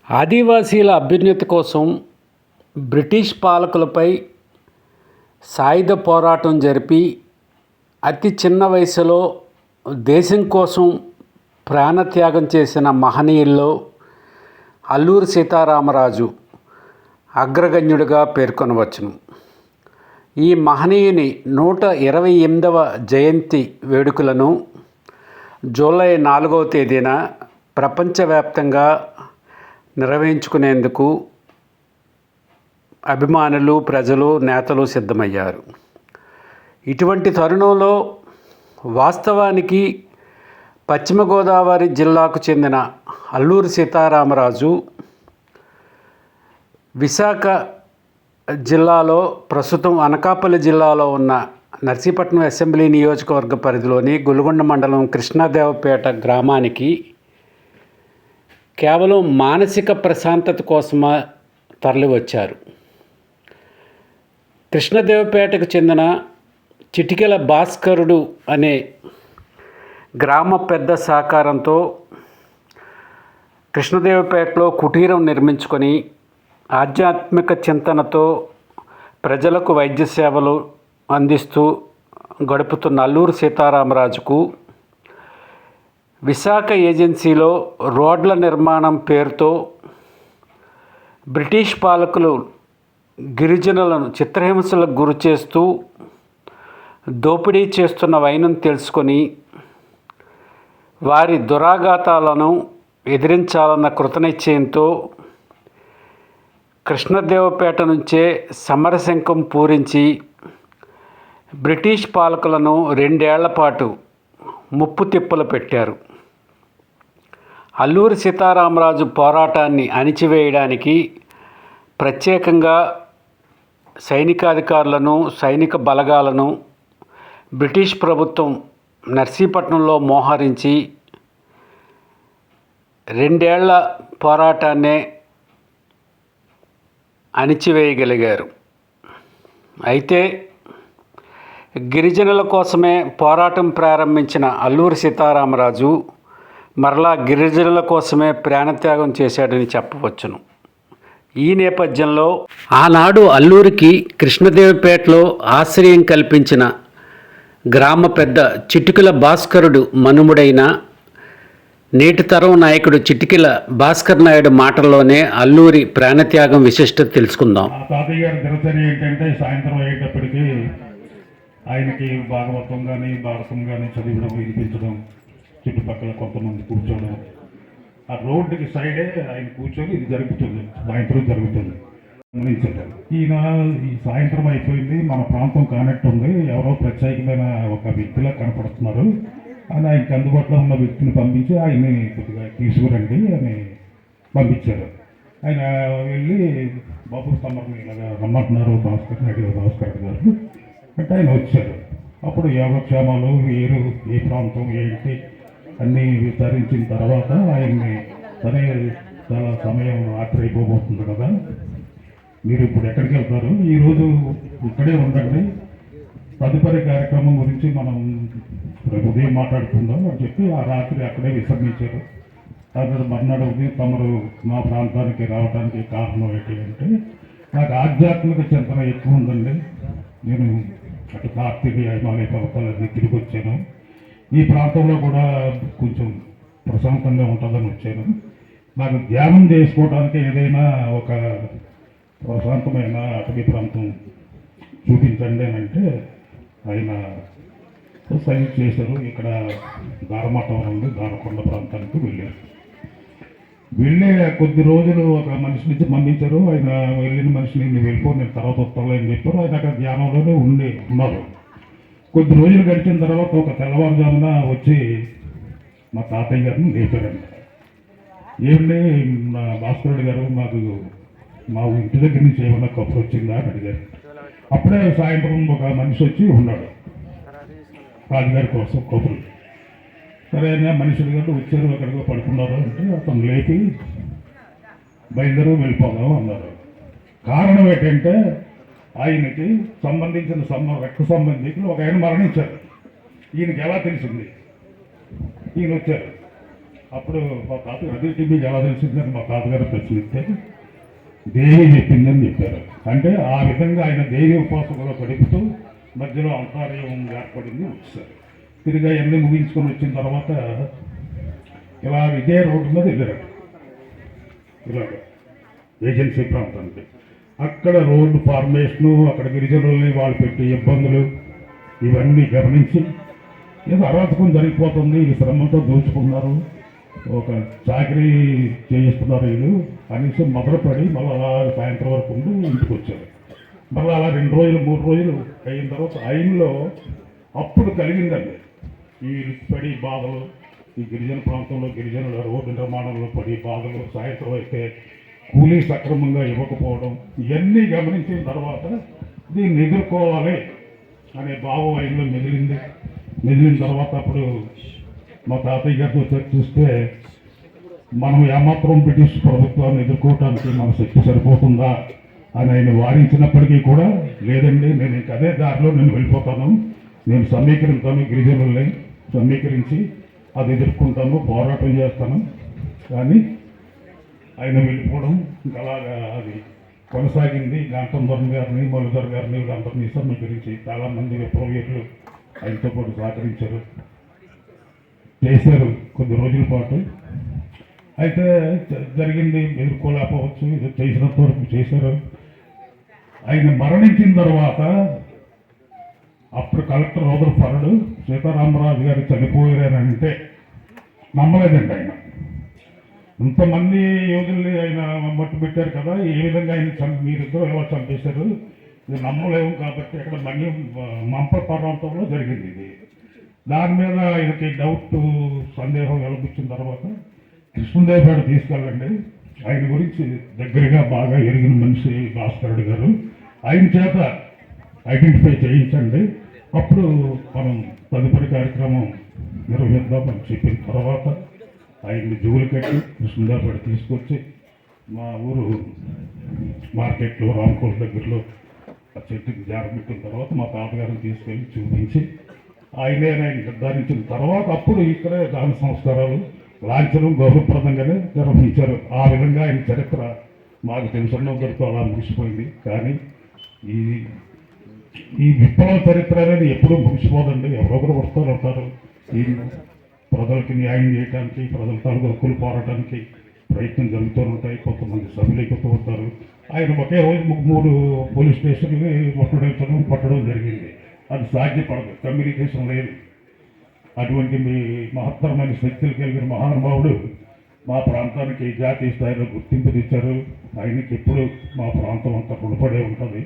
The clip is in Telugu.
ఆదివాసీల అభ్యున్నతి కోసం బ్రిటిష్ పాలకులపై సాయుధ పోరాటం జరిపి అతి చిన్న వయసులో దేశం కోసం ప్రాణత్యాగం చేసిన మహనీయుల్లో అల్లూరి సీతారామరాజు అగ్రగణ్యుడిగా పేర్కొనవచ్చును. ఈ మహనీయుని 128వ జయంతి వేడుకలను జూలై 4వ తేదీన ప్రపంచవ్యాప్తంగా నిర్వహించుకునేందుకు అభిమానులు, ప్రజలు, నేతలు సిద్ధమయ్యారు. ఇటువంటి తరుణంలో వాస్తవానికి పశ్చిమ గోదావరి జిల్లాకు చెందిన అల్లూరి సీతారామరాజు విశాఖ జిల్లాలో, ప్రస్తుతం అనకాపల్లి జిల్లాలో ఉన్న నర్సీపట్నం అసెంబ్లీ నియోజకవర్గ పరిధిలోని గులుగొండ మండలం కృష్ణదేవపేట గ్రామానికి కేవలం మానసిక ప్రశాంతత కోసమే తరలివచ్చారు. కృష్ణదేవపేటకు చెందిన చిటికెల భాస్కరుడు అనే గ్రామ పెద్ద సహకారంతో కృష్ణదేవపేటలో కుటీరం నిర్మించుకొని ఆధ్యాత్మిక చింతనతో ప్రజలకు వైద్య సేవలు అందిస్తూ గడుపుతున్న అల్లూరి సీతారామరాజుకు విశాఖ ఏజెన్సీలో రోడ్ల నిర్మాణం పేరుతో బ్రిటిష్ పాలకులు గిరిజనులను చిత్రహింసలకు గురి చేస్తూ దోపిడీ చేస్తున్న వైనం తెలుసుకొని వారి దురాఘాతాలను ఎదిరించాలన్న కృతనిశ్చయంతో కృష్ణదేవపేట నుంచే సమరశంఖం పూరించి బ్రిటిష్ పాలకులను 2 ఏళ్ల పాటు ముప్పు తిప్పలు పెట్టారు. అల్లూరి సీతారామరాజు పోరాటాన్ని అణిచివేయడానికి ప్రత్యేకంగా సైనికాధికారులను, సైనిక బలగాలను బ్రిటిష్ ప్రభుత్వం నర్సీపట్నంలో మోహరించి 2 ఏళ్ల పోరాటాన్నే అణిచివేయగలిగారు. అయితే గిరిజనుల కోసమే పోరాటం ప్రారంభించిన అల్లూరి సీతారామరాజు మరలా గిరిజనుల కోసమే ప్రాణత్యాగం చేశాడని చెప్పవచ్చును. ఈ నేపథ్యంలో ఆనాడు అల్లూరికి కృష్ణదేవపేటలో ఆశ్రయం కల్పించిన గ్రామ పెద్ద చిటికెల భాస్కరుడు మనుముడైన నేటి తరం నాయకుడు చిటికెల భాస్కర్ నాయుడు మాటల్లోనే అల్లూరి ప్రాణత్యాగం విశిష్టత తెలుసుకుందాం. తాతయ్య గారి దినచర్య ఏంటంటే సాయంత్రం అయ్యేటప్పటికి ఆయనకి భాగవతం కానీ భారతం కానీ చదివడం, వినిపించడం, చుట్టుపక్కల కొంతమంది కూర్చోవడం, ఆ రోడ్డుకి సైడే ఆయన కూర్చొని ఇది జరుగుతుంది, సాయంత్రం జరుగుతుంది గమనించారు. ఈయన ఈ సాయంత్రం అయిపోయింది, మన ప్రాంతం కానట్టు ఉంది, ఎవరో ప్రత్యేకమైన ఒక వ్యక్తిలా కనపడుతున్నారు అని ఆయనకి అందుబాటులో ఉన్న వ్యక్తిని పంపించి ఆయన్ని కొద్దిగా తీసుకురండి అని పంపించారు. ఆయన వెళ్ళి బాబు తమరిని ఇలాగా రమ్మంటున్నారు భాస్కర్ గారు అంటే ఆయన వచ్చారు. అప్పుడు యోగక్షేమాలు, ఏ ప్రాంతం ఏంటి అన్నీ విచారించిన తర్వాత ఆయన్ని సరే చాలా సమయం రాత్రి అయిపోబోతుంది కదా, మీరు ఇప్పుడు ఎక్కడికి వెళ్తారు, ఈరోజు ఇక్కడే ఉండండి, తదుపరి కార్యక్రమం గురించి మనం ఉదయం మాట్లాడుకుందాం అని చెప్పి ఆ రాత్రి అక్కడే విశ్రమించారు. తర్వాత మర్నాడు ఉదయం తమరు మా ప్రాంతానికి రావడానికి కారణం ఏంటి అంటే, నాకు ఆధ్యాత్మిక చింతన ఎక్కువ ఉందండి, నేను అటు కార్తీక హిమాలయ పర్వతాలన్నీ తిరిగి వచ్చాను, ఈ ప్రాంతంలో కూడా కొంచెం ప్రశాంతంగా ఉంటుందని వచ్చాను, నాకు ధ్యానం చేసుకోవడానికి ఏదైనా ఒక ప్రశాంతమైన అటవీ ప్రాంతం చూపించండి అని అంటే ఆయన సజెస్ట్ చేశారు. ఇక్కడ దారమఠం నుండి దారకొండ ప్రాంతానికి వెళ్ళారు. వెళ్ళే కొద్ది రోజులు ఒక మనిషి నుంచి పంపించారు. ఆయన వెళ్ళిన మనిషిని నేను వెళ్ళిపో, నేను తర్వాత వస్తాను అని చెప్పారు. ఆయన అక్కడ ధ్యానంలోనే ఉన్నారు. కొద్ది రోజులు గడిచిన తర్వాత ఒక తెల్లవారుజామున వచ్చి మా తాతయ్య గారిని లేపారంట. ఏమండి భాస్కరుడు గారు, మాకు మా ఇంటి దగ్గర నుంచి ఏమన్నా కబురు వచ్చిందా అని అడిగారు. అప్పుడే సాయంత్రం ఒక మనిషి వచ్చి ఉన్నాడు రాజుగారి కోసం కబురు. సరే మనుషులు గారు వచ్చారు, అక్కడికి పడుకున్నారు అంటే అతను లేపి బయలుదేరి వెళ్ళిపోదాం అన్నారు. కారణం ఏంటంటే ఆయనకి సంబంధించిన రక్త సంబంధికులు ఒక ఆయన మరణించారు. ఈయనకి ఎలా తెలిసింది, ఈయన వచ్చారు. అప్పుడు మా తాతగారు అదేంటి మీకు ఎలా తెలిసిందని మా తాతగారు ప్రశ్నిస్తే దేవి చెప్పిందని చెప్పారు. అంటే ఆ విధంగా ఆయన దేవి ఉపాసనలో గడుపుతూ మధ్యలో అంతర్యం ఏర్పడింది వచ్చారు. తిరిగి అవన్నీ ముగించుకొని వచ్చిన తర్వాత ఇలా ఇదే రోడ్డు మీద వెళ్ళారు, ఇలాగ ఏజెన్సీ ప్రాంతానికి. అక్కడ రోడ్డు ఫార్మేషను, అక్కడ గిరిజనుల్ని వాళ్ళు పెట్టే ఇబ్బందులు ఇవన్నీ గమనించి ఏదో అరాచకం జరిగిపోతుంది, ఈ శ్రమంతో దోచుకున్నారు, ఒక చాకరీ చేయిస్తున్నారు వీళ్ళు అనేసి మొదలుపడి మళ్ళీ అలా సాయంత్రం వరకు ఉండి ఇంటికి వచ్చారు. మళ్ళీ అలా 2 రోజులు 3 రోజులు అయిన తర్వాత ఆయనలో అప్పుడు కలిగిందండి ఈ పడి బాధలు, ఈ గిరిజన ప్రాంతంలో గిరిజనుల రోడ్డు నిర్మాణంలో పడి బాధలు, సాయంత్రం అయితే కూలీ సక్రమంగా ఇవ్వకపోవడం, ఇవన్నీ గమనించిన తర్వాత దీన్ని ఎదుర్కోవాలి అనే భావం ఆయనలో మెదిలిన తర్వాత అప్పుడు మా తాతయ్య గారితో చర్చిస్తే మనం ఏమాత్రం బ్రిటిష్ ప్రభుత్వాన్ని ఎదుర్కోవటానికి మన శక్తి సరిపోతుందా అని ఆయన వారించినప్పటికీ కూడా లేదండి, నేను ఇంక అదే దారిలో నేను వెళ్ళిపోతాను, నేను సమీకరిస్తాను, గిరిజనుల్ని సమీకరించి అది ఎదుర్కొంటాను, పోరాటం చేస్తాను. కానీ ఆయన వెళ్ళిపోవడం ఇంకా అలాగా అది కొనసాగింది. గంటంధరం గారిని, మల్లుధర్ గారిని వీళ్ళందరినీ సమీకరించి చాలామంది విప్లవీరులు ఆయనతో పాటు సహకరించారు, చేశారు కొద్ది రోజుల పాటు. అయితే జరిగింది, ఎదుర్కోలేకపోవచ్చు, ఇది చేసినంత వరకు చేశారు. ఆయన మరణించిన తర్వాత అప్పుడు కలెక్టర్ రూదర్ఫర్డ్ సీతారామరాజు గారు చనిపోయారనంటే నమ్మలేదండి ఆయన. ఇంతమంది యోధుల్ని ఆయన మట్టు పెట్టారు కదా, ఏ విధంగా ఆయన మీరిద్దరూ ఎలా చంపేశారు, ఇది నమ్మలేము. కాబట్టి అక్కడ మంప పర్వతంలో జరిగింది ఇది. దాని మీద ఆయనకి డౌట్, సందేహం వెలబుచ్చిన తర్వాత కృష్ణదేవరాడు తీసుకెళ్ళండి, ఆయన గురించి దగ్గరగా బాగా ఎరిగిన మనిషి భాస్కరుడు గారు, ఆయన చేత ఐడెంటిఫై చేయించండి, అప్పుడు మనం తదుపరి కార్యక్రమం నిర్వహిద్దామని చెప్పిన తర్వాత ఆయన్ని జూలు కట్టి కృష్ణదేవరాడు తీసుకొచ్చి మా ఊరు మార్కెట్లో రామకోట దగ్గరలో ఆ చెట్టుకి జారబెట్టిన తర్వాత మా తాతగారిని తీసుకెళ్ళి చూపించి ఆయనే నిర్ధారించిన తర్వాత అప్పుడు ఇక్కడే దాన సంస్కారాలు లాంఛనం గౌరవప్రదంగానే నిర్వహించారు. ఆ విధంగా ఆయన చరిత్ర మాకు తెలుసున్నందరితో అలా ముగిసిపోయింది. కానీ ఈ విప్లవ చరిత్ర అనేది ఎప్పుడూ ముగిసిపోదండి, ఎవరొకరు వస్తారు ఉంటారు. ఈ ప్రజలకి న్యాయం చేయడానికి, ప్రజల తాలూకు హక్కులు పోరాటానికి ప్రయత్నం జరుగుతూ ఉంటాయి. కొంతమంది సభ్యులైపోతూ ఉంటారు. ఆయన ఒకే రోజు 3 పోలీస్ స్టేషన్లు పట్టడం జరిగింది. అది సాధ్యపడదు, కమ్యూనికేషన్ లేదు. అటువంటి మీ మహత్తరమైన శక్తులు కలిగిన మహానుభావుడు మా ప్రాంతానికి జాతీయ స్థాయిలో గుర్తింపు తెచ్చారు. ఆయనకి ఎప్పుడు మా ప్రాంతం అంతా రుణపడే ఉంటుంది.